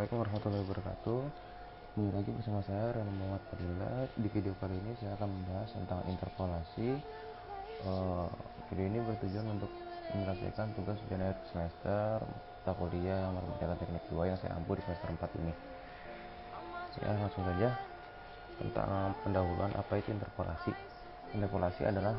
Assalamualaikum warahmatullahi wabarakatuh. Kembali lagi bersama saya Reno Muhammad Fadilah. Di video kali ini saya akan membahas tentang interpolasi. Video ini bertujuan untuk menyelesaikan tugas ujian akhir semester mata kuliah yang merupakan teknik 2 yang saya ampu di semester 4 ini. Ya, langsung saja tentang pendahuluan apa itu interpolasi. Interpolasi adalah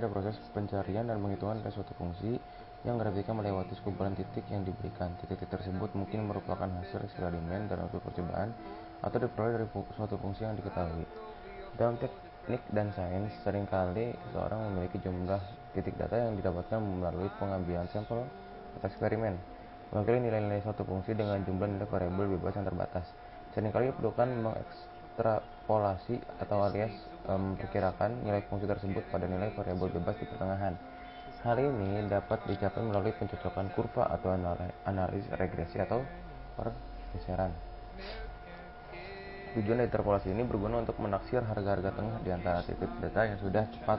proses pencarian dan penghitungan dari suatu fungsi yang grafika melewati sekumpulan titik yang diberikan. Titik-titik tersebut mungkin merupakan hasil eksperimen dalam suatu percobaan atau diperoleh dari suatu fungsi yang diketahui. Dalam teknik dan sains, seringkali seseorang memiliki jumlah titik data yang didapatkan melalui pengambilan sampel atau eksperimen, mewakili nilai-nilai suatu fungsi dengan jumlah nilai variabel bebas yang terbatas. Seringkali diperlukan mengekstrapolasi atau alias memperkirakan nilai fungsi tersebut pada nilai variabel bebas di pertengahan. Hal ini dapat dicapai melalui pencocokan kurva atau analisis regresi atau pergeseran. Tujuan interpolasi ini berguna untuk menaksir harga-harga tengah di antara titik data yang sudah cepat.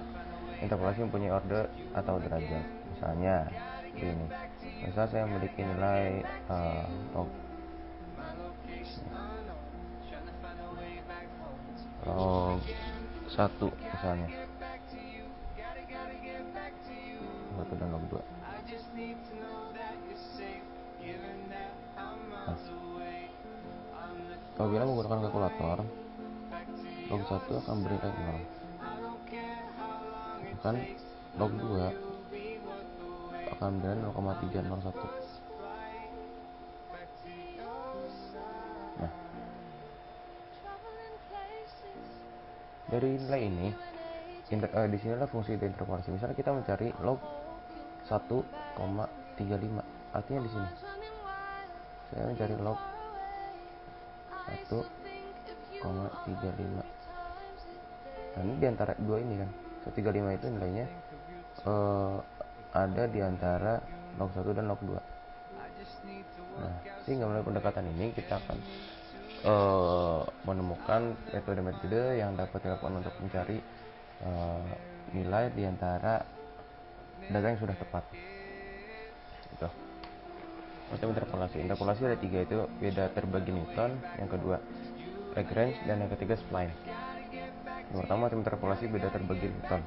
Interpolasi mempunyai orde atau derajat. Misalnya, ini. Misal saya memiliki nilai log 1 misalnya. 1 dan log 2. Apabila menggunakan kalkulator, log 1 akan bernilai 0. Bahkan log 2 akan bernilai 0,301. Nah, dari nilai ini, di sinilah fungsi interpolasi. Misalnya kita mencari log 1,35. Artinya di sini saya mencari log 1,35. Nah, ini di antara dua ini kan. 135 itu nilainya ada di antara log 1 dan log 2. Nah, sehingga melalui pendekatan ini kita akan menemukan metode-metode yang dapat dilakukan untuk mencari nilai di antara data yang sudah tepat. Itu. Macam interpolasi ada 3, itu beda terbagi Newton, yang kedua Lagrange, dan yang ketiga spline. Yang pertama, interpolasi beda terbagi Newton.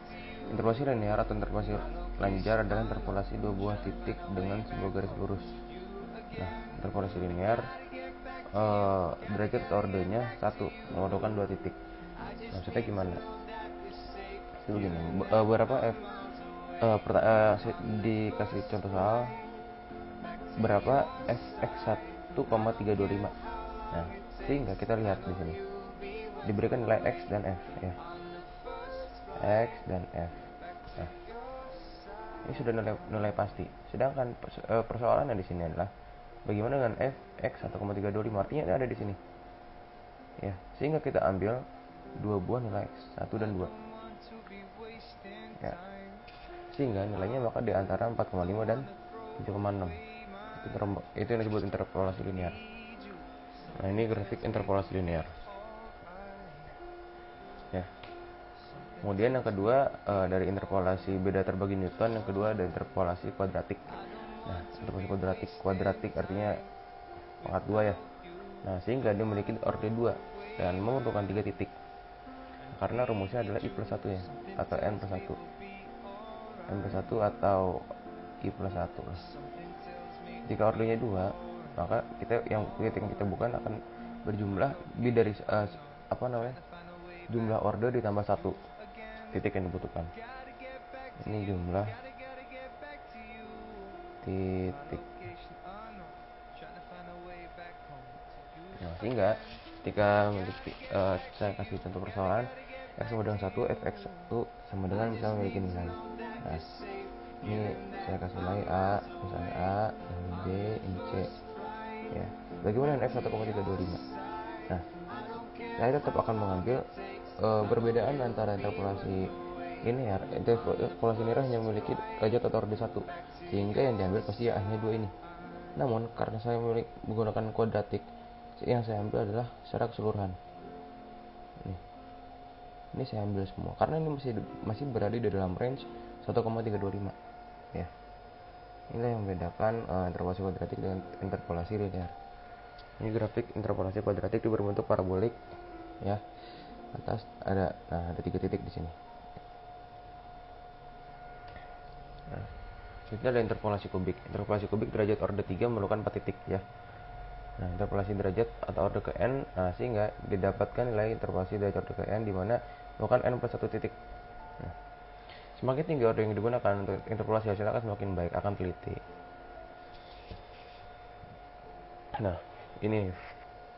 Interpolasi linear atau interpolasi lanjar adalah interpolasi dua buah titik dengan sebuah garis lurus. Nah, interpolasi linear derajat ordenya 1, membutuhkan 2 titik. Maksudnya gimana? Itu begini, berapa dikasih contoh soal berapa fx1,325. Nah, sehingga kita lihat di sini diberikan nilai x dan f, ya. X dan f. Nah, ini sudah nilai pasti. Sedangkan persoalannya di sini adalah bagaimana dengan f x 1,325, artinya ada di sini. Ya, sehingga kita ambil dua buah nilai x, 1 dan 2. Ya. Sehingga nilainya maka di antara 4,5 dan 7,6. Itu yang disebut interpolasi linear. Nah, ini grafik interpolasi linear. Ya. Kemudian yang kedua, dari interpolasi beda terbagi Newton, yang kedua ada interpolasi kuadratik. Nah, interpolasi kuadratik artinya pangkat 2, ya. Nah, sehingga dia memiliki orde 2 dan membutuhkan 3 titik. Karena rumusnya adalah I plus 1, ya, atau N plus 1. N plus 1 atau I plus 1. Jika ordenya 2, maka yang kita bukan akan berjumlah lebih dari jumlah orde ditambah 1 titik yang dibutuhkan. Ini jumlah titik. Nah, sehingga ketika saya kasih contoh persoalan x sama dengan 1, fx1 sama dengan bisa memiliki nilai. Nah, ini saya kasih nilai a, misalnya a, ini b, ini c, ya. Bagaimana dengan f 1,325? Nah, saya tetap akan mengambil perbedaan antara interpolasi linear. Interpolasi linear hanya memiliki derajat atau orde 1, sehingga yang diambil pasti hanya 2 ini. Namun karena saya menggunakan kuadratik, yang saya ambil adalah secara keseluruhan. Ini saya ambil semua karena ini masih berada di dalam range 1,325, ya. Inilah yang membedakan interpolasi kuadratik dengan interpolasi linear. Ini grafik interpolasi kuadratik berbentuk parabolik, ya. Atas ada 3 titik di sini. Nah, ini ada interpolasi kubik. Interpolasi kubik derajat orde 3 memerlukan 4 titik, ya. Nah, interpolasi derajat atau orde ke n, sehingga didapatkan nilai interpolasi derajat orde ke n di mana memerlukan n plus 1 titik. Nah, semakin tinggi orde yang digunakan untuk interpolasi hasilnya akan semakin baik, akan teliti. Nah, ini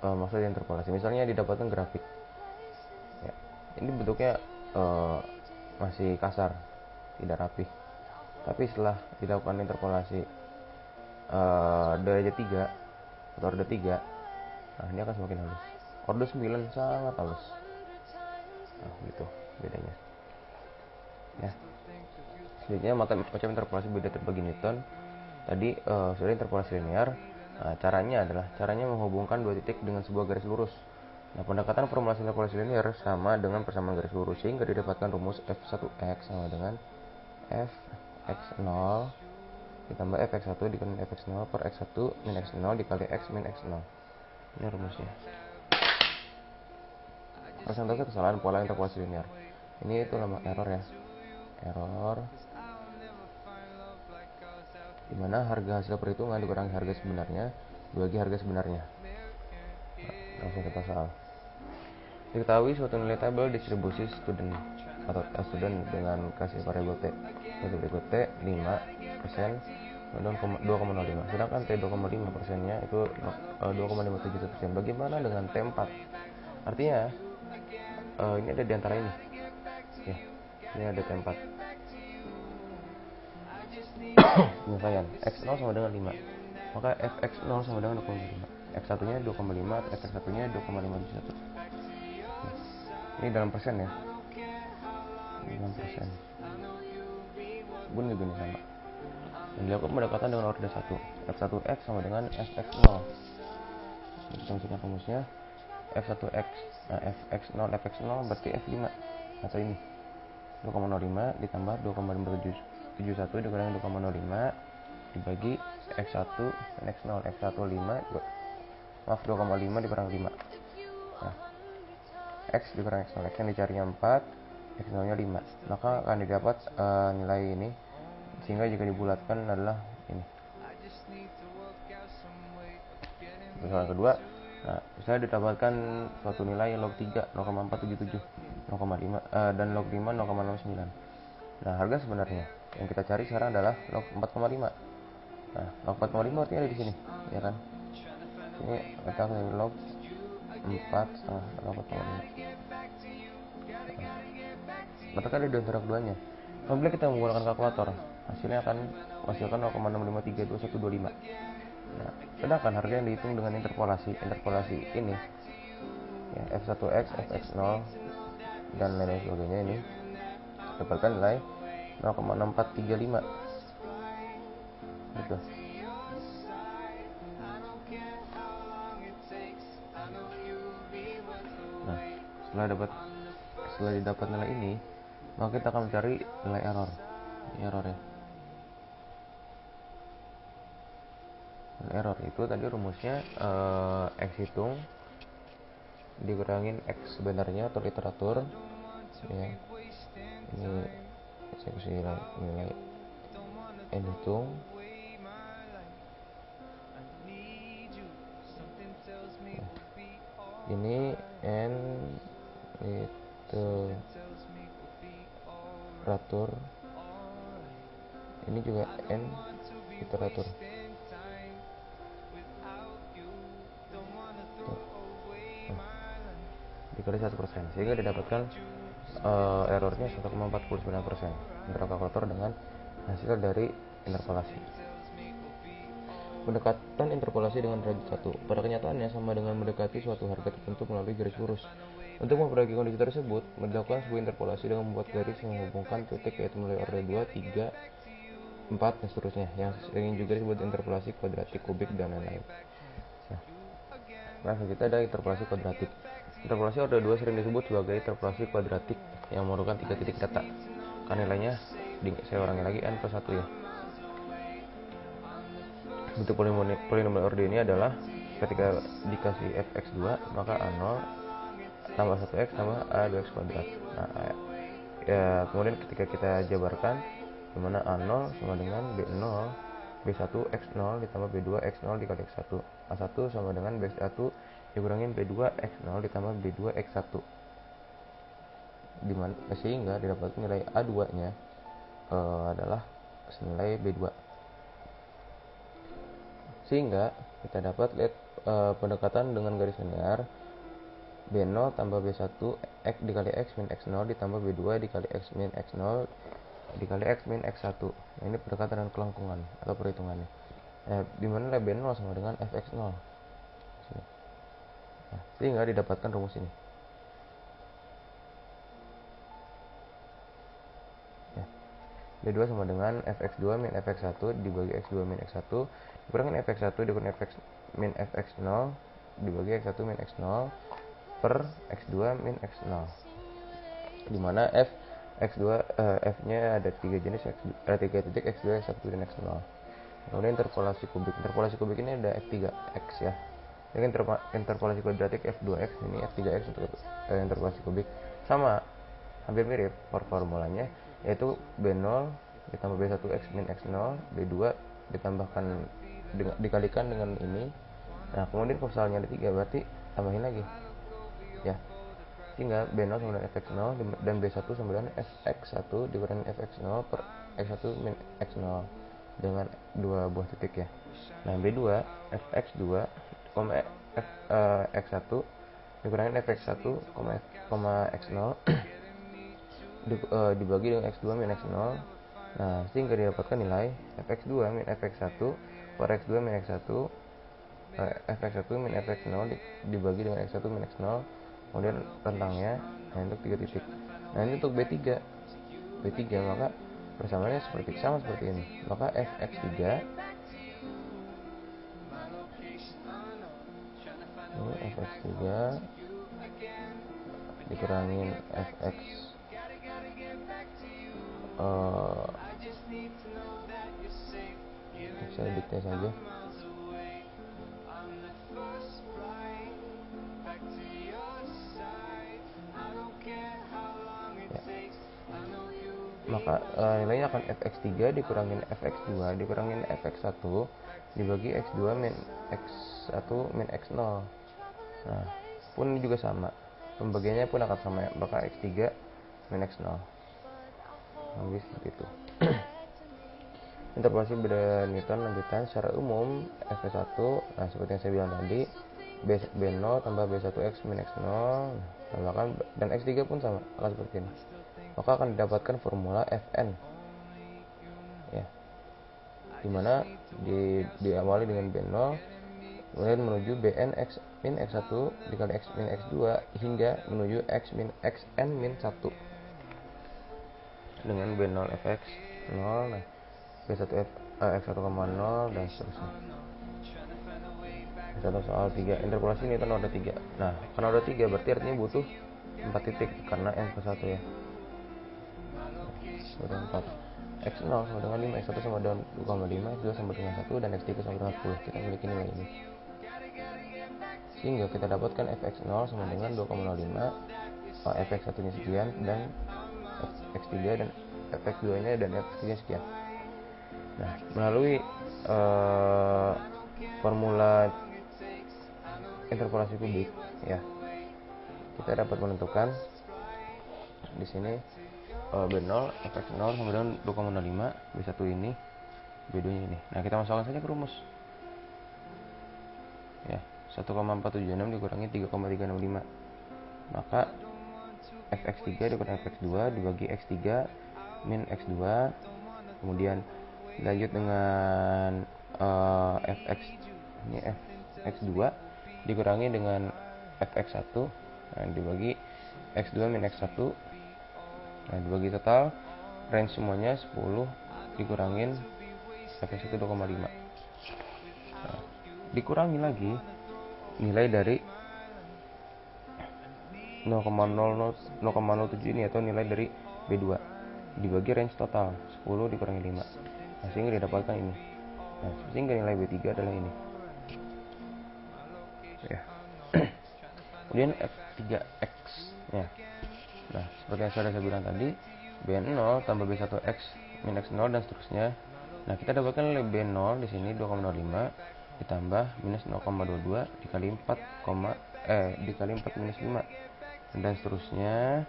maksudnya interpolasi. Misalnya didapatkan grafik, ya. Ini bentuknya masih kasar, tidak rapi. Tapi setelah dilakukan interpolasi derajat 3 atau orde 3, ini akan semakin halus. Orde 9 sangat halus. Nah, gitu bedanya. Ya. Selanjutnya macam interpolasi beda terbagi Newton. Tadi sudah interpolasi linear. Caranya menghubungkan 2 titik dengan sebuah garis lurus. Nah, pendekatan formulasi interpolasi linear sama dengan persamaan garis lurus, sehingga didapatkan rumus f1x sama dengan fx0 ditambah fx1 dikali fx0 per x1 min x0 dikali x min x0. Ini rumusnya. Persentase kesalahan pola interpolasi linear. Ini itu nama error, ya. Error dimana harga hasil perhitungan dikurangi harga sebenarnya dibagi harga sebenarnya. Langsung kita soal. Diketahui suatu nilai tabel distribusi student atau student dengan kasih variabel t. Seperti berikut: t 5%, 2,05. Sedangkan t 2,5%-nya itu 2,571%. Bagaimana dengan t 4? Artinya ini ada di antara ini. Ya, ini ada t 4. Penyelesaian x0 sama dengan 5, maka fx0 sama dengan 2,5. X1 nya 2,5, fx1 nya 2,571. Ini dalam persen, ya. Dalam persen. Bunyi gini sama. Dan dilakukan pendekatan dengan orde 1. F1x sama dengan fx0. Kita masukkan rumusnya. F1x, fx0 fx0 berarti f5 atau ini 2,05 ditambah 2,571 dikurangi 2,05 dibagi x1 dan x0. X1 5, maaf 2,5 dikurangi 5. Nah, x dikurangi x0, x yang dicarinya 4, x0 nya 5, maka akan didapat nilai ini, sehingga jika dibulatkan adalah ini. Soal kedua, saya didapatkan suatu nilai log 3 0,477, 0,5 dan log 5 0,09. Nah, harga sebenarnya yang kita cari sekarang adalah log 4,5. Nah, log 4,5 artinya ada di sini, ya kan? Ini kita cari log 4 setengah, log 4,5. Maka ada di antara keduanya. Apabila kita menggunakan kalkulator, hasilnya akan menghasilkan 0,6532125. Nah, sedangkan harga yang dihitung dengan interpolasi ini, ya, f1x, fx0 dan lain sebagainya, ini dapatkan nilai 0,6435. Gitu. Nah, setelah didapat nilai ini, maka kita akan mencari nilai error. Errornya. Error itu tadi rumusnya x hitung dikurangin x sebenarnya atau literatur, ya. Ini saya kasih nilai n hitung ini n literatur, ini juga n literatur. Dikali 1%, sehingga didapatkan errornya 1,49% antara kalkulator dengan hasil dari interpolasi. Pendekatan interpolasi dengan derajat 1 pada kenyataannya sama dengan mendekati suatu harga tertentu melalui garis lurus. Untuk memperbaiki kondisi tersebut, dilakukan sebuah interpolasi dengan membuat garis yang menghubungkan titik, yaitu mulai orde 2, 3, 4 dan seterusnya, yang sering juga disebut interpolasi kuadratik, kubik, dan lain-lain. Nah, kita ada interpolasi kuadratik. Interpolasi orde 2 sering disebut sebagai interpolasi kuadratik yang memerlukan 3 titik data. Kan nilainya saya ulangi lagi n plus 1, ya. Bentuk polinomial orde ini adalah ketika dikasih fx2 maka a0 tambah 1x tambah a2x kuadrat. Nah, ya, kemudian ketika kita jabarkan dimana a0 sama dengan b0 b1 x0 ditambah b2 x0 dikali x1, a1 sama dengan b1 dikurangin b2 x0 ditambah b2 x1, dimana sehingga didapatkan nilai a2 nya adalah senilai b2. Sehingga kita dapat lihat pendekatan dengan garis linear b0 tambah b1 x dikali x min x0 ditambah b2 dikali x min x0 dikali x min x1. Nah, ini pendekatan dengan kelengkungan atau perhitungannya. Dimana nilai b0 sama dengan fx0. Nah, sehingga didapatkan rumus ini. Ya. B2 sama dengan fx2 min fx1 dibagi x2 min x1 dikurangin fx1 dikurangin fx min fx0 dibagi x1 min x0 per x2 min x0, dimana f nya ada 3 jenis, ada 3 titik x2, x1 dan x0. Kemudian interpolasi kubik ini ada f3x ya. Ini interpolasi kuadratik f2x, ini f3x untuk interpolasi kubik, sama hampir mirip formulanya, yaitu b0 ditambah b1x min x0 b2 ditambahkan dikalikan dengan ini. Nah, kemudian kalau misalnya ada 3 berarti tambahin lagi ya, sehingga b0 sama dengan fx0 dan b1 sama dengan fx1 dikurangi fx0 per x1 min x0 dengan 2 buah titik ya. Nah, b2 fx2 x1 dikurangi fx1 x0 dibagi dengan x2 min x0. Nah, sehingga didapatkan nilai fx2 min fx1 per x2 min x1 fx1 min fx0 dibagi dengan x1 min x0, kemudian rentangnya. Nah, untuk 3 titik. Nah, ini untuk b3 maka persamaannya sama seperti ini. Maka fx3 ini fx3 dikurangin fx saya dikte saja. Maka nilainya akan fx3 dikurangin fx2 dikurangin fx1 dibagi x2 min x1 min x0. Nah, pun ini juga sama, pembagiannya pun akan sama ya, maka x3 min x0 lebih seperti itu. Interpolasi beda Newton lanjutan. Secara umum f1, nah seperti yang saya bilang tadi, b0 tambah b1x min x0 tambahkan, dan x3 pun sama akan seperti ini, maka akan didapatkan formula Fn ya, dimana diawali dengan b0 kemudian menuju bn x min x1 dikali x min x2 hingga menuju x min xn min 1 dengan b0 fx 0, nah b1 x1,0 dan seterusnya. Contoh soal 3, interpolasi Newton order 3. Nah, karena order 3 berarti artinya butuh 4 titik karena n ke 1 ya. Udah 4. X0 sama dengan 5, X1 sama dengan 2,5, X2 sama dengan 1, dan X3 sama dengan 10. Kita memiliki nilai ini. Sehingga kita dapatkan fx0 sama dengan 2,05, fx1 nya sekian, dan x3 dan fx2 nya dan fx3 nya sekian. Nah, melalui formula interpolasi kubik ya, kita dapat menentukan di sini b0 fx0 sama dengan 2,05, b1 ini, b2 nya ini. Nah, kita masukkan saja ke rumus ya, 1,476 dikurangi 3,365, maka fx3 dikurangi fx2 dibagi x3 min x2, kemudian lanjut dengan fx ini fx2 dikurangi dengan fx1, nah, dibagi x2 min x1, nah, dibagi total range semuanya 10 dikurangin fx1 2,5, nah, dikurangi lagi nilai dari 0,07 ini atau nilai dari B2 dibagi range total 10 dikurangi 5, nah, sehingga didapatkan ini Nah, sehingga nilai B3 adalah ini. Ya. Kemudian F3X ya. Nah, seperti yang sudah saya bilang tadi, B0 tambah B1X min X0 dan seterusnya. Nah, kita dapatkan nilai B0 di sini 2,05 ditambah minus 0,22 dikali 4 minus 5 dan seterusnya,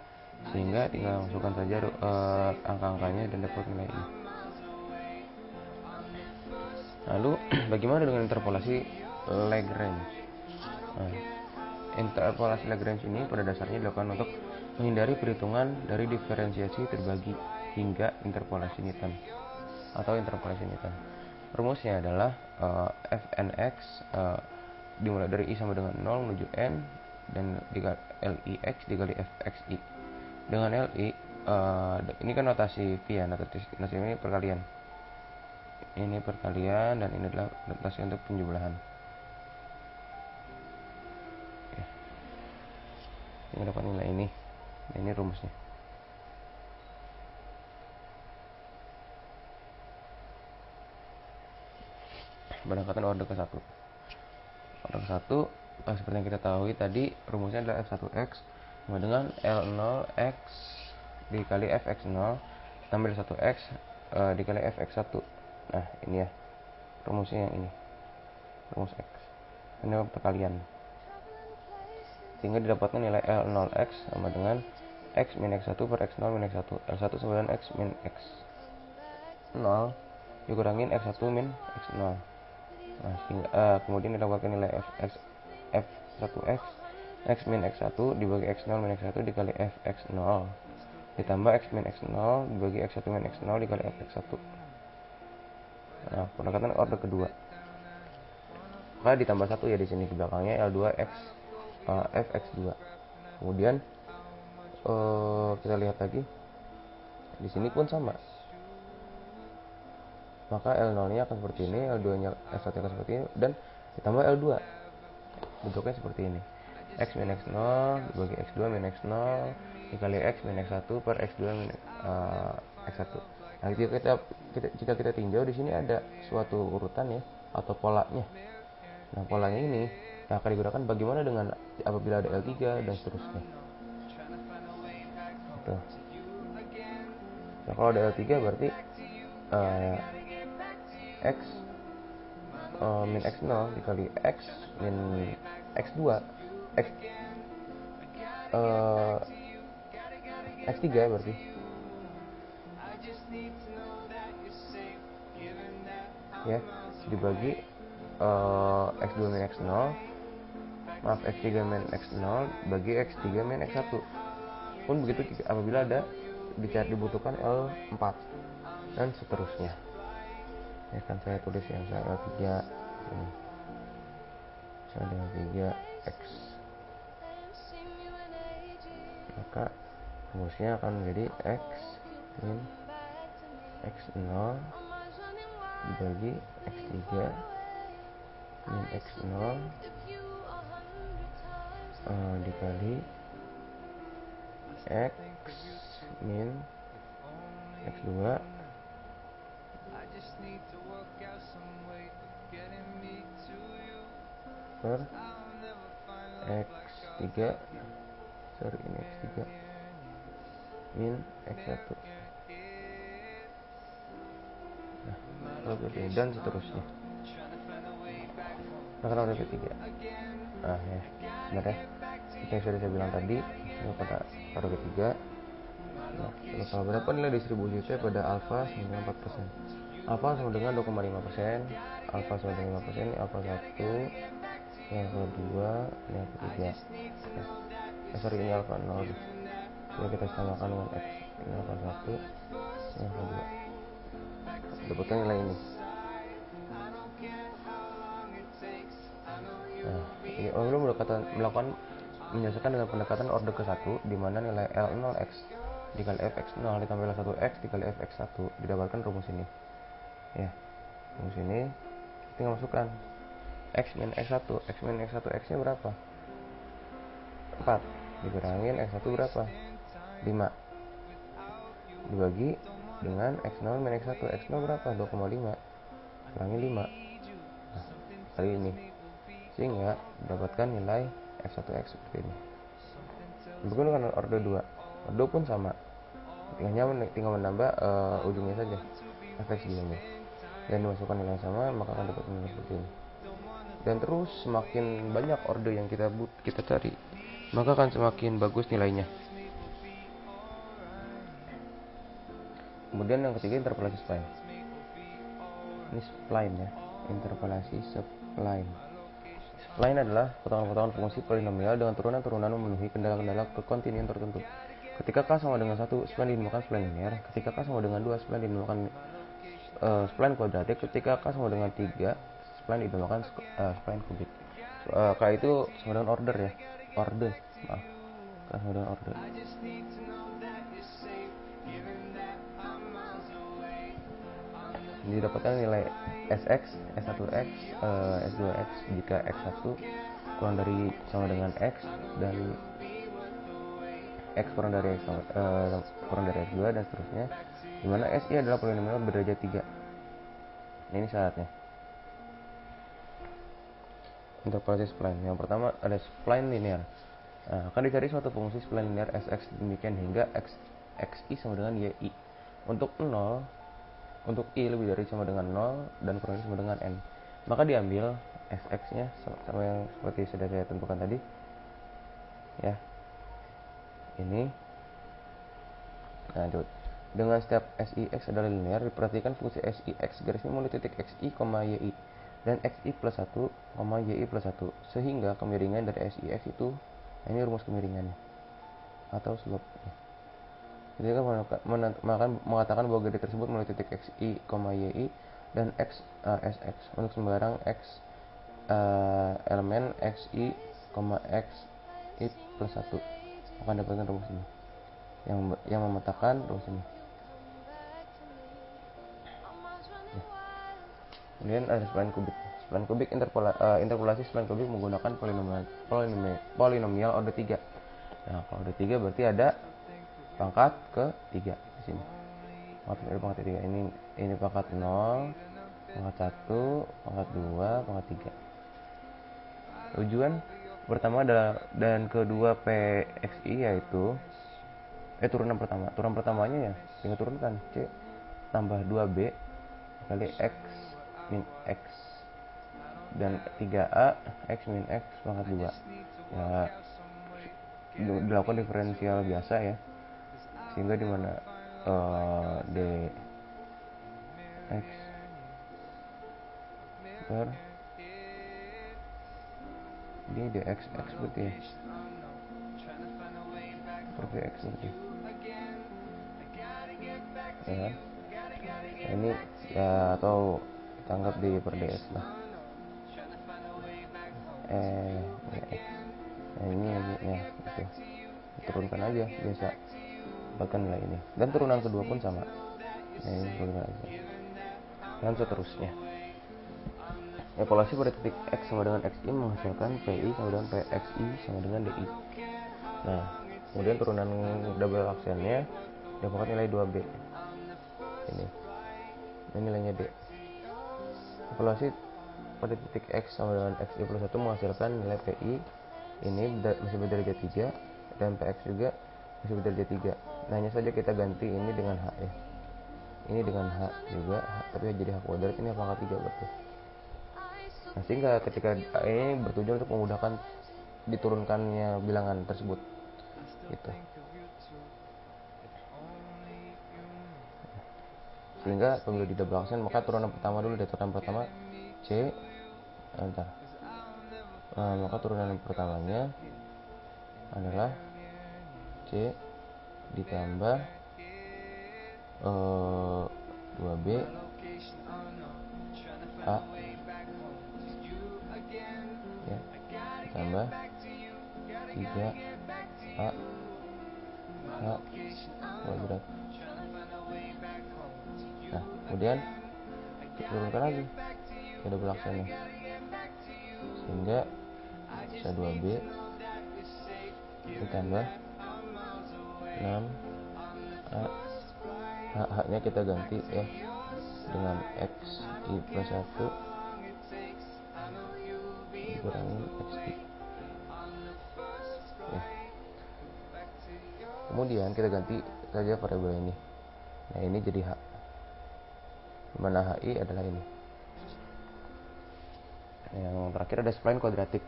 sehingga tinggal masukkan saja angka-angkanya dan dapat nilai ini. Lalu bagaimana dengan interpolasi Lagrange? Nah, interpolasi Lagrange ini pada dasarnya dilakukan untuk menghindari perhitungan dari diferensiasi terbagi hingga interpolasi Newton atau interpolasi Newton. Rumusnya adalah fnx dimulai dari i sama dengan 0 menuju n dan lix dikali fxi. Dengan li ini kan notasi V ya, notasi ini perkalian. Ini perkalian dan ini adalah notasi untuk penjumlahan. Oke. Ini dapat nilai ini. Nah, ini rumusnya. Pendekatan order ke-1. Order ke-1 seperti yang kita tahu tadi, rumusnya adalah f1x sama dengan L0x dikali fx0 tambah 1x dikali fx1. Nah, ini ya rumusnya yang ini, rumus x. Ini perkalian, sehingga didapatkan nilai L0x sama dengan x min x1 per x0 min x1. L1 sama dengan x min x0 dikurangin x1 min x0. Nah, kemudian didapatkan nilai f1x x min x1 dibagi x0 min x1 dikali fx0 ditambah x min x0 dibagi x1 min x0 dikali fx1. Nah, pendekatan order kedua, maka ditambah 1 ya di sini di belakangnya L2x fx2. Kemudian kita lihat lagi di sini pun sama, maka L0 nya akan seperti ini, L2 nya S1 akan seperti ini, dan ditambah L2 bentuknya seperti ini, x min x0 dibagi x2 min x0 dikali x min x1 per x2 min x1. Nah, jika kita tinjau di sini ada suatu urutan ya, atau polanya. Nah, polanya ini akan digunakan bagaimana dengan apabila ada L3 dan seterusnya. Gitu. Nah, kalau ada L3 berarti x min x0 dikali x min x2 x3 berarti ya dibagi x2 min x0 maaf x3 min x0 bagi x3 min x1. Pun begitu apabila ada dibutuhkan L4 dan seterusnya. Ya kan saya tulis yang saya L3 ini. Saya ada L3 X. Maka rumusnya akan menjadi X min X0 dibagi X3 min X0 dikali X min X2 per X3 ini X3 min X1. Nah, dan seterusnya. Nah, kalau ada ketiga, nah ya benar ya, yang sudah saya bilang tadi pada taruh ketiga. Nah, kalau berapa nilai distribusi T pada alfa sama dengan 4%, alfa sama dengan 2,5%, alfa sama dengan 5%, ini alfa 1, ini alfa 2, ini alfa 3. Sorry, ini alfa 0. Jadi kita samakan dengan X, ini alfa 1, ini alfa 2. Dapatkan nilai ini. Nah, ini belum melakukan menyelesaikan dengan pendekatan order ke-1, di mana nilai L0x dikali fx0 ditambah L1x dikali fx1 didapatkan rumus ini. Ya, rumus ini tinggal masukkan x min x1, x min x1 x-nya berapa? 4 dikurangin x1 berapa? 5 dibagi dengan x0 min x1, x0 berapa? 2,5 kurangi 5. Nah, kali ini sehingga mendapatkan nilai F1X seperti ini. Menggunakan order 2. Order pun sama, tinggal menambah ujungnya saja, Fx diambil, dan dimasukkan nilai yang sama, maka akan dapat nilai seperti ini. Dan terus semakin banyak order yang kita cari, maka akan semakin bagus nilainya. Kemudian yang ketiga, interpolasi spline. Ini spline ya, interpolasi spline. Spline adalah potongan-potongan fungsi polinomial dengan turunan-turunan memenuhi kendala-kendala kekontinuan tertentu. Ketika K sama dengan 1, spline dinamakan spline linear. Ketika K sama dengan 2, spline dinamakan spline kuadratik. Ketika K sama dengan 3, spline dinamakan spline kubik. K itu sama dengan order ya, order, maaf, K sama dengan order. Didapatkan nilai Sx, S1x, S2x jika x1 kurang dari sama dengan x dan x kurang dari x2 dan seterusnya, dimana Si adalah polinomial berderajat 3. Nah, ini syaratnya. Interpolasi spline. Yang pertama ada spline linear. Nah, akan dicari suatu fungsi spline linear Sx demikian hingga xi sama dengan yi. Untuk i lebih dari sama dengan 0 dan kurang dari sama dengan n, maka diambil Sx nya sama yang seperti sudah saya tentukan tadi ya, ini. Lanjut, dengan setiap Six adalah linear, diperhatikan fungsi Six garisnya mulai titik xi, yi dan xi plus 1, yi plus 1, sehingga kemiringan dari Six itu, ini rumus kemiringannya atau slope. Ketika mengatakan bahwa garis tersebut mulai titik xi, yi dan sx untuk sembarang x elemen xi, xi plus 1, akan dapatkan rumus ini yang memetakan rumus ini. Kemudian ada spline kubik. Spline kubik interpolasi spline kubik menggunakan polinomial order 3. Nah, kalau order 3 berarti ada pangkat ke 3 di sini. Ada pangkat 3. Ini pangkat 0, pangkat 1, pangkat 2, pangkat 3. Tujuan pertama adalah dan kedua PXI yaitu turunan pertama. Turunan pertamanya ya tinggal turunkan C tambah 2B kali X min X dan 3A X min X pangkat 2. Ya, dilakukan diferensial biasa ya, sehingga dimana d x per ini dx x berarti ya, seperti x berarti ya, ini ya, atau kita anggap di per ds lah, dx. Nah, ini lagi ya gitu, turunkan aja biasa, dapatkan nilai ini, dan turunan kedua pun sama. Nah, ini turunkan aja dan seterusnya. Evaluasi pada titik x sama dengan xi menghasilkan pi sama dengan pxi sama dengan di. Nah, kemudian turunan double aksennya dapat nilai 2b ini nilainya d. Evaluasi pada titik x sama dengan xi plus 1 menghasilkan nilai pi ini masih berderajat 3 dan px juga masih berderajat 3. Nah, hanya saja kita ganti ini dengan h ya, ini dengan h juga, tapi jadi h kuadrat, ini pangkat 3 berarti. Nah, sehingga ketika ini bertujuan untuk memudahkan diturunkannya bilangan tersebut gitu. Sehingga apabila di double action, maka turunan pertama dulu, turunan pertama C maka turunan pertamanya adalah C ditambah 2B A ya, ditambah 3A H kuadrat. Nah, kemudian turunkan lagi ke double actionnya, sehingga bisa 2B ditambah 6A H-nya kita ganti ya dengan X I plus 1 dikurangin XI ya. Kemudian kita ganti saja variabel ini. Nah ini jadi H, dimana HI adalah ini. Yang terakhir ada spline kuadratik.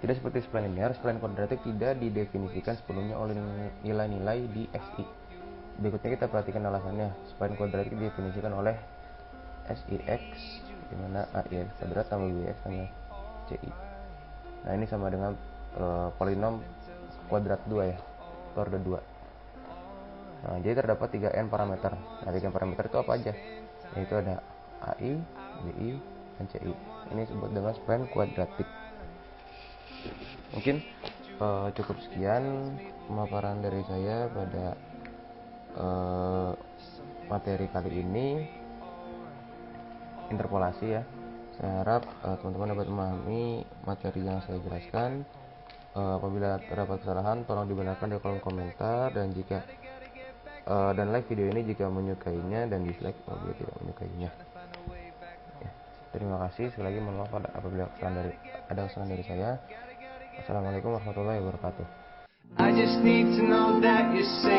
Tidak seperti spline linear, spline kuadratik tidak didefinisikan sepenuhnya oleh nilai-nilai di XI. Berikutnya kita perhatikan alasannya. Spline kuadratik didefinisikan oleh SIX, dimana AIX kuadrat tambah BX tambah CI. Nah ini sama dengan polinom kuadrat 2 ya, order 2. Nah, jadi terdapat 3n parameter. Nah, 3n parameter itu apa aja? Yaitu ada AI, BI, dan CI. Ini disebut dengan spline kuadratik. Mungkin cukup sekian pemaparan dari saya pada materi kali ini, interpolasi ya. Saya harap teman-teman dapat memahami materi yang saya jelaskan. Apabila terdapat kesalahan, tolong dibenarkan di kolom komentar, dan jika dan like video ini jika menyukainya, dan dislike apabila tidak menyukainya. Ya, terima kasih sekali lagi. Mohon maaf apabila ada kesalahan dari saya. Assalamualaikum warahmatullahi wabarakatuh. I just need to know that you're safe.